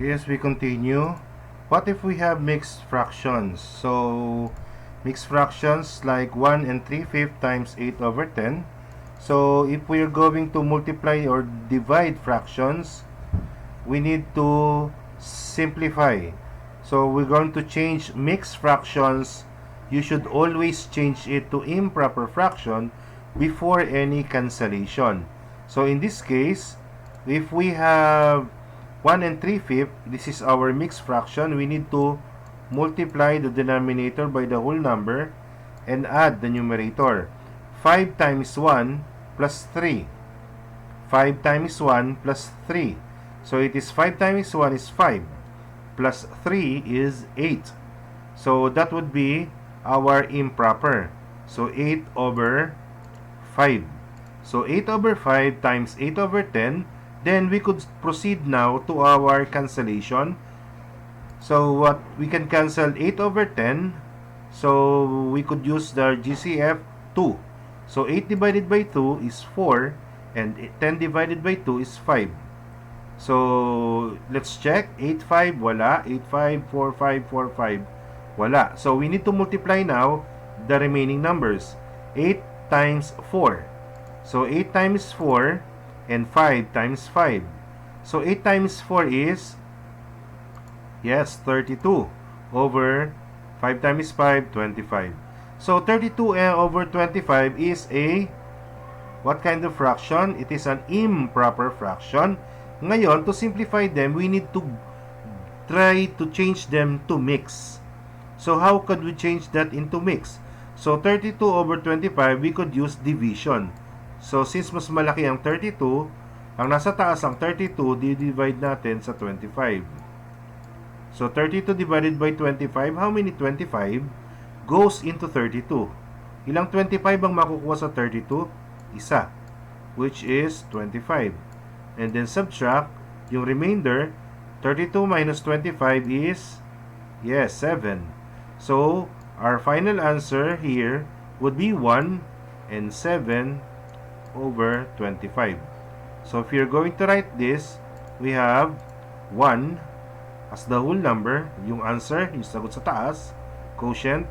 Okay, as we continue, what if we have mixed fractions? So, mixed fractions like 1 and 3/5 times 8 over 10. So, if we are going to multiply or divide fractions, we need to simplify. So, we're going to change mixed fractions. You should always change it to improper fraction before any cancellation. So, in this case, if we have 1 and 3/5, this is our mixed fraction. We need to multiply the denominator by the whole number and add the numerator. 5 times 1 plus 3. 5 times 1 plus 3. So it is 5 times 1 is 5 plus 3 is 8. So that would be our improper. So 8 over 5. So 8 over 5 times 8 over 10. Then we could proceed now to our cancellation. So what we can cancel 8 over 10. So we could use the GCF 2. So 8 divided by 2 is 4 and 10 divided by 2 is 5. So let's check. 8, 5, wala. 8, 5, 4, 5, 4, 5, wala. So we need to multiply now the remaining numbers. 8 times 4. So 8 times 4 and 5 times 5. So 8 times 4 is, yes, 32 over 5 times 5, 25. So 32 over 25 is a what kind of fraction? It is an improper fraction. Ngayon, to simplify them, we need to try to change them to mix. So how could we change that into mix? So 32 over 25, we could use division. So, since mas malaki ang 32, ang nasa taas ang 32, di-divide natin sa 25. So, 32 divided by 25, how many 25 goes into 32? Ilang 25 ang makukuha sa 32? Isa, which is 25. And then, subtract yung remainder. 32 minus 25 is, yes, 7. So, our final answer here would be 1 and 7 over 25. So if you're going to write this, we have 1 as the whole number, yung answer, yung sagot sa taas, quotient,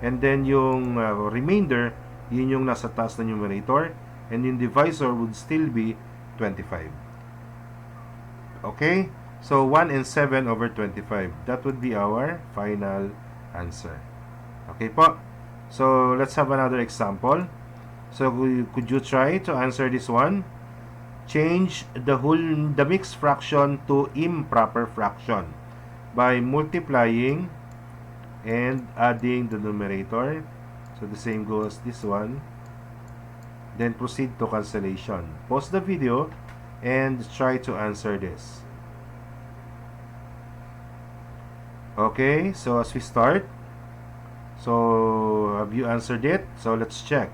and then yung remainder, yun yung nasa taas na numerator, and yung divisor would still be 25. Okay? So 1 and 7 over 25. That would be our final answer. Okay po? So let's have another example. So could you try to answer this one? Change the mixed fraction to improper fraction by multiplying and adding the numerator. So the same goes this one. Then proceed to cancellation. Pause the video and try to answer this. Okay, so as we start, so have you answered it? So let's check.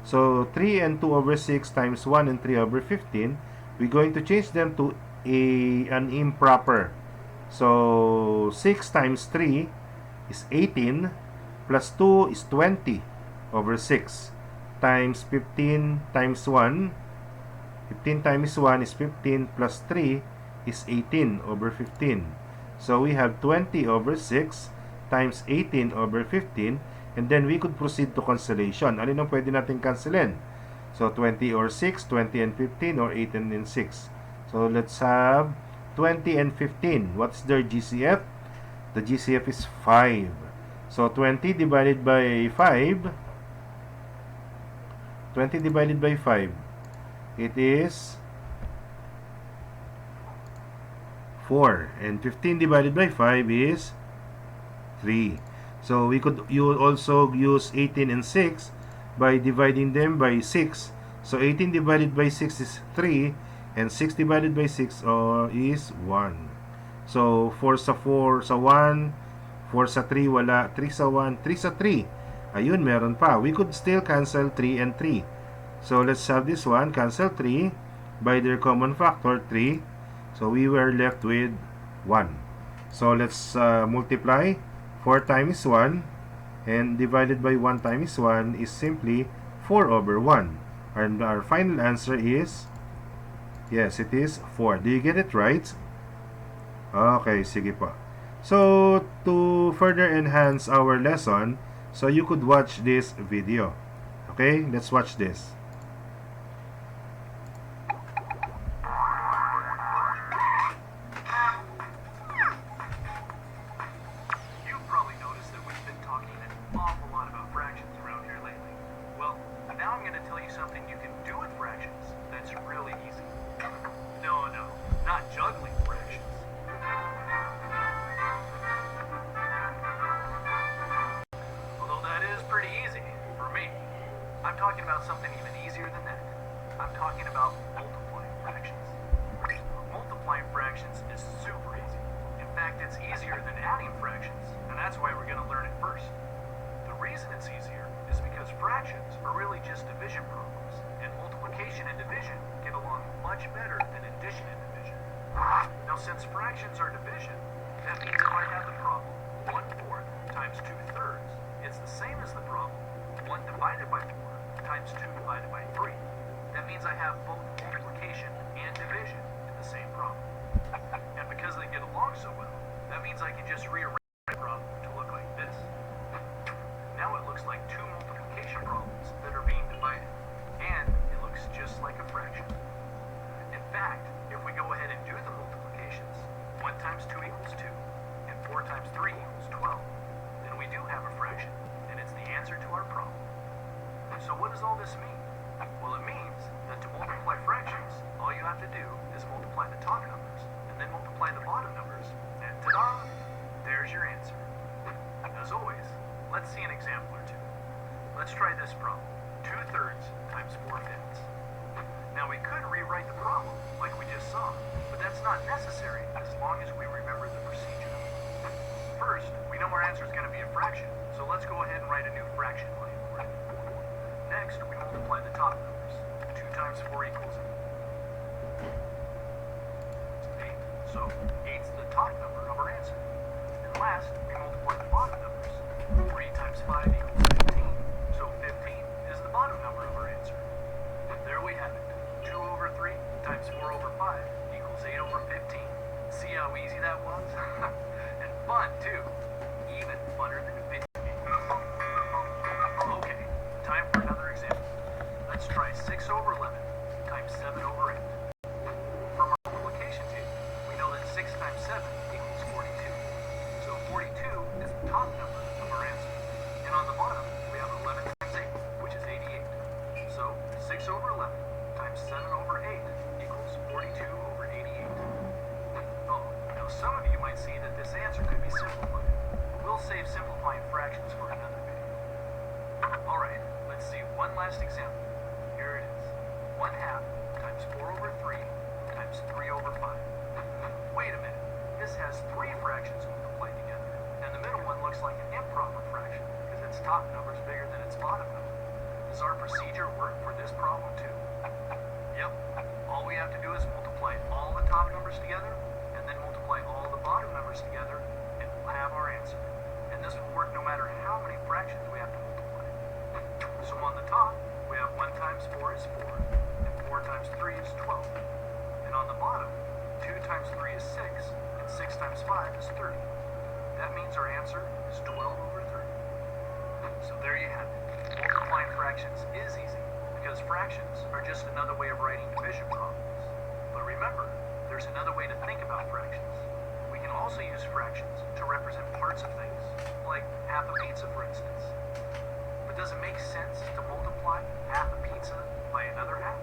So 3 and 2 over 6 times 1 and 3 over 15, we're going to change them to an improper. So 6 times 3 is 18 plus 2 is 20 over 6 times 15 times 1. 15 times 1 is 15 plus 3 is 18 over 15. So we have 20 over 6 times 18 over 15. And then we could proceed to cancellation. Ano nang pwede natin cancelin? So 20 or 6, 20 and 15, or 18 and 6. So let's have 20 and 15. What's their GCF? The GCF is 5. So 20 divided by 5. 20 divided by 5. It is 4. And 15 divided by 5 is 3. So we could also use 18 and 6 by dividing them by 6. So 18 divided by 6 is 3 and 6 divided by 6 is 1. So 4 sa 4 sa 1, 4 sa 3 wala, 3 sa 1, 3 sa 3. Ayun, meron pa. We could still cancel 3 and 3. So let's have this one, cancel 3 by their common factor 3. So we were left with 1. So let's multiply. 4 times 1 and divided by 1 times 1 is simply 4 over 1. And our final answer is, yes, it is 4. Do you get it right? Okay, sige po. So, to further enhance our lesson, so you could watch this video. Okay, let's watch this. You've probably noticed that we've been talking an awful lot about fractions around here lately. Well, now I'm going to tell you something you can do with fractions that's really easy. No, not juggling fractions. Although that is pretty easy, for me. I'm talking about something even easier than that. I'm talking about multiplying fractions. Multiplying fractions is super easy. In fact, it's easier than adding fractions, and that's why we're going to learn it first. The reason it's easier is because fractions are really just division problems, and multiplication and division get along much better than addition and division. Now, since fractions are division, that means if I have the problem 1/4 times 2/3, it's the same as the problem 1 divided by 4 times 2 divided by 3. That means I have both multiplication and division in the same problem. And because they get along so well, that means I can just rearrange the problem to look like this. Now it looks like two multiplication problems that are being divided, and it looks just like a fraction. In fact, if we go ahead and do the multiplications, 1 times 2 equals 2, and 4 times 3 equals 12, then we do have a fraction, and it's the answer to our problem. So what does all this mean? Well, it means that to multiply fractions, all you have to do is multiply the top numbers, and then multiply the bottom numbers, and ta-da! There's your answer. As always, let's see an example or two. Let's try this problem, 2/3 times 4/5. Now we could rewrite the problem like we just saw, but that's not necessary as long as we remember the procedure. First, we know our answer is going to be a fraction, so let's go ahead and write a new fraction line for it. Next, we multiply the top numbers. 2 times 4 equals 8. So 8's the top number of our answer. And last, we multiply the bottom numbers. 3 times 5 equals 15. So 15 is the bottom number of our answer. There we have it. 2/3 times 4/5 equals 8/15. See how easy that was? And fun, too. Even funner than a video game. Okay, time for another example. Let's try 6/11 times 7/8. From our multiplication table, we know that 6 times 7 equals 42. So 42 is the top number of our answer. And on the bottom, we have 11 times 8, which is 88. So 6/11 times 7/8 equals 42/88. Oh, now some of you might see that this answer could be simplified. We'll save simplifying fractions for another video. Alright, let's see one last example. Here it is. 1/2 times 4/3 times 3/5. Wait a minute. This has 3 fractions multiplied together, and the middle one looks like an improper fraction because its top number is bigger than its bottom number. Does our procedure work for this problem too? Yep. All we have to do is multiply all the top numbers together, and then multiply all the bottom numbers together, and we'll have our answer. And this will work no matter how many fractions we have to multiply. So on the top, we have 1 times 4 is 4, and 4 times 3 is 12. And on the bottom, 2 times 3 is 6, and 6 times 5 is 30. That means our answer is 12/30. So there you have it. Multiplying fractions is easy, because fractions are just another way of writing division problems. But remember, there's another way to think about fractions. We can also use fractions to represent parts of things, like half a pizza, for instance. But does it make sense to multiply half a pizza by another half?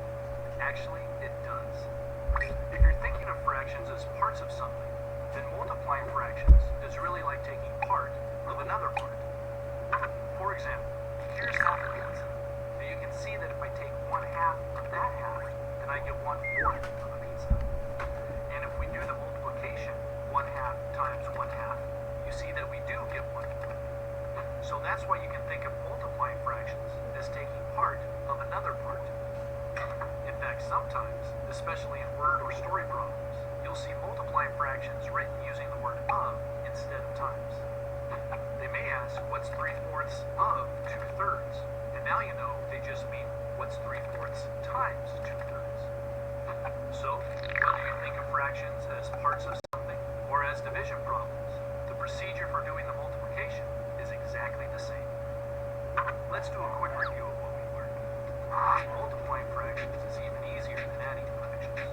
Actually, it does. If you're thinking of fractions as parts of something, then multiplying fractions is really like taking part of another part. For example, here's half a pizza. Now you can see that if I take 1/2 of that half, then I get 1/4 of a pizza. And if we do the multiplication, 1/2 times 1/2, you see that we do get 1/4. So that's why you can think of multiplying fractions as taking part of another part. In fact, sometimes, especially in word or story problems, you'll see Whereas division problems, the procedure for doing the multiplication is exactly the same. Let's do a quick review of what we learned. Multiplying fractions is even easier than adding fractions.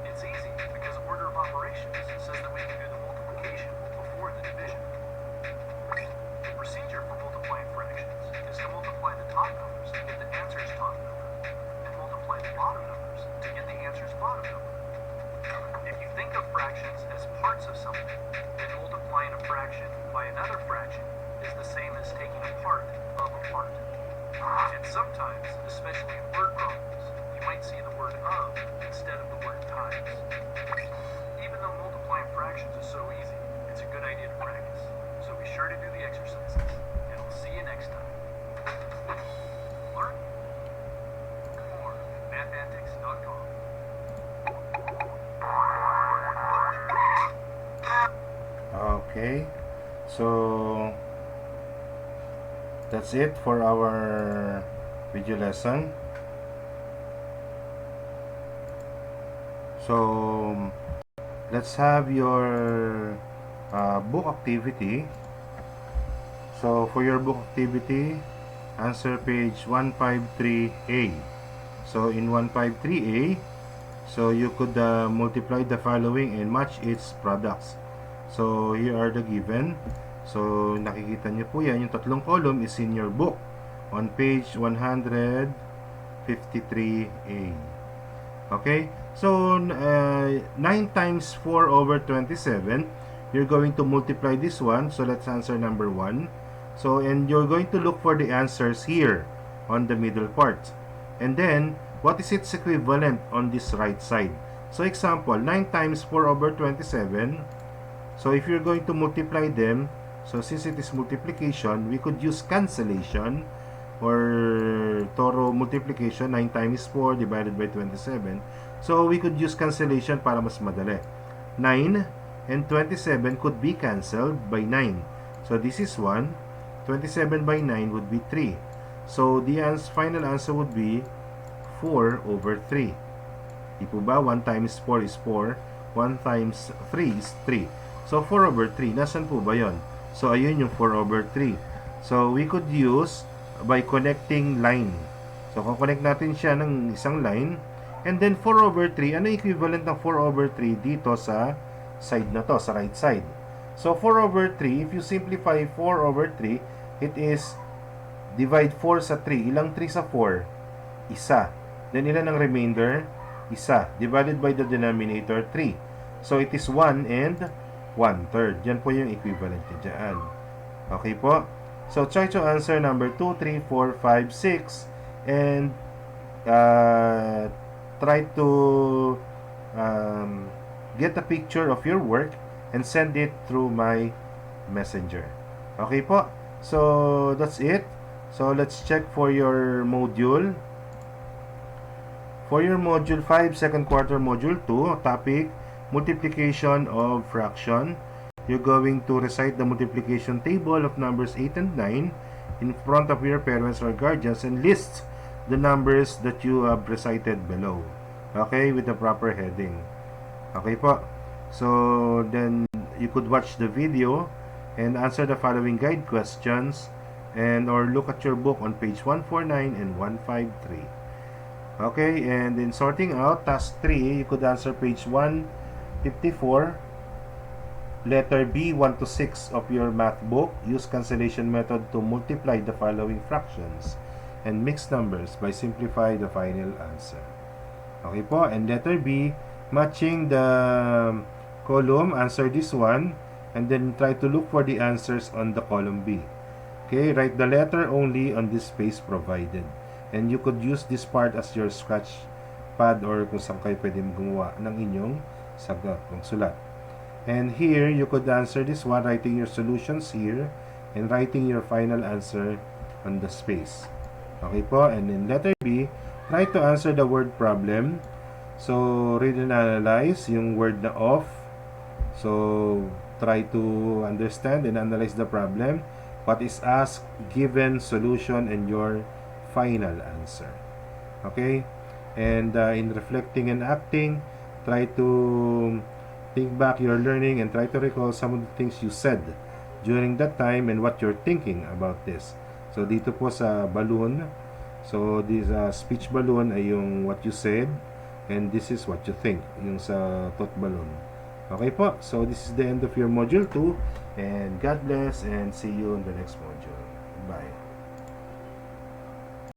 It's easy because order of operations says that we can do the multiplication before the division. The procedure for multiplying fractions is to multiply the top numbers to get the answer's top number, and multiply the bottom numbers to get the answer's bottom number. If you think of fractions as parts of something, then multiplying a fraction by another fraction is the same as taking a part of a part. And sometimes, especially in word problems, you might see the word of instead of the word times. Even though multiplying fractions is so easy, it's a good idea to practice. So be sure to do the exercises, and I'll see you next time. Learn more at mathantix.com. Okay, so that's it for our video lesson. So let's have your book activity. So for your book activity, answer page 153A. So in 153A, so you could multiply the following and match its products. So here are the given. So nakikita niyo po yan, yung tatlong column is in your book on page 153A. Okay, so 9 times 4 over 27, you're going to multiply this one. So let's answer number 1. So, and you're going to look for the answers here on the middle part. And then, what is its equivalent on this right side? So example, 9 times 4 over 27. So if you're going to multiply them, so since it is multiplication, we could use cancellation or thorough multiplication. 9 times 4 divided by 27. So we could use cancellation para mas madali. 9 and 27 could be cancelled by 9. So this is 1. 27 by 9 would be 3. So the final answer would be 4 over 3. Di po ba? 1 times 4 is 4. 1 times 3 is 3. So 4 over 3. Nasaan po ba yon? So ayun yung 4 over 3. So we could use by connecting line. So kung-connect natin siya ng isang line. And then 4 over 3. Ano equivalent ng 4 over 3 dito sa side na to, sa right side? So 4 over 3, if you simplify 4 over 3, it is divide 4 sa 3. Ilang 3 sa 4? Isa. Then ilan ang remainder? Isa. Divided by the denominator 3. So it is 1 and 1/3. Yan po yung equivalent niya dyan. Okay po? So try to answer number 2, 3, 4, 5, 6 and try to get a picture of your work and send it through my messenger. Okay po? So that's it. So let's check for your module. For your module 5, second quarter module 2, topic multiplication of fraction. You're going to recite the multiplication table of numbers 8 and 9 in front of your parents or guardians and list the numbers that you have recited below. Okay, with the proper heading. Okay po. So then you could watch the video and answer the following guide questions and or look at your book on page 149 and 153. Okay, and in sorting out task 3, you could answer page 154, letter B, 1 to 6 of your math book. Use cancellation method to multiply the following fractions and mix numbers by simplify the final answer. Okay po, and letter B, matching the column, answer this one and then try to look for the answers on the column B. Okay, write the letter only on this space provided. And you could use this part as your sketch pad or kung saan kayo pwede gumawa ng inyong sagot, ng sulat. And here, you could answer this one, writing your solutions here and writing your final answer on the space. Okay po, and in letter B, try to answer the word problem. So, read and analyze yung word na off. So, try to understand and analyze the problem. What is asked, given, solution, and your final answer. Okay? And in reflecting and acting, try to Think back your learning and try to recall some of the things you said during that time and what you're thinking about this. So dito po sa balloon, so this speech balloon ay yung what you said and this is what you think, yung sa thought balloon. Okay po, so this is the end of your module 2 and God bless and see you in the next module. Bye.